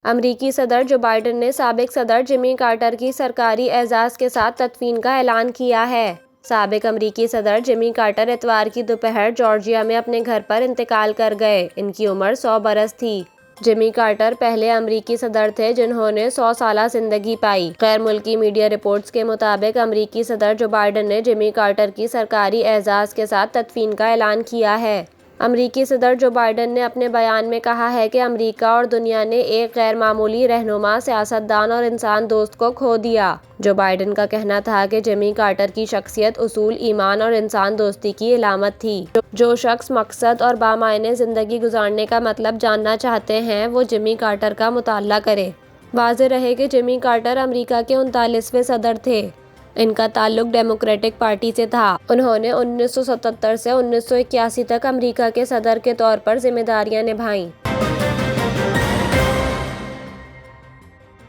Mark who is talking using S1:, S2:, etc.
S1: امریکی صدر Joe Biden نے سابق صدر جمی کارٹر کی سرکاری اعزاز کے ساتھ تدفین کا اعلان کیا ہے۔ سابق امریکی صدر جمی کارٹر اتوار کی دوپہر جارجیا میں اپنے گھر پر انتقال کر گئے۔ ان کی عمر 100 برس تھی۔ جمی کارٹر پہلے امریکی صدر تھے جنہوں نے 100 سالہ زندگی پائی۔ غیر ملکی میڈیا رپورٹس کے مطابق امریکی صدر جو بائیڈن نے جمی کارٹر کی سرکاری اعزاز کے ساتھ تدفین کا اعلان کیا ہے۔ امریکی صدر جو بائیڈن نے اپنے بیان میں کہا ہے کہ امریکہ اور دنیا نے ایک غیر معمولی رہنما، سیاستدان اور انسان دوست کو کھو دیا۔ جو بائیڈن کا کہنا تھا کہ جمی کارٹر کی شخصیت اصول، ایمان اور انسان دوستی کی علامت تھی۔ جو شخص مقصد اور بامعنی زندگی گزارنے کا مطلب جاننا چاہتے ہیں وہ جمی کارٹر کا مطالعہ کریں۔ واضح رہے کہ جمی کارٹر امریکہ کے 39ویں صدر تھے۔ ان کا تعلق ڈیموکریٹک پارٹی سے تھا۔ انہوں نے 1977 سے 1981 تک امریکہ کے صدر کے طور پر ذمہ داریاں نبھائیں۔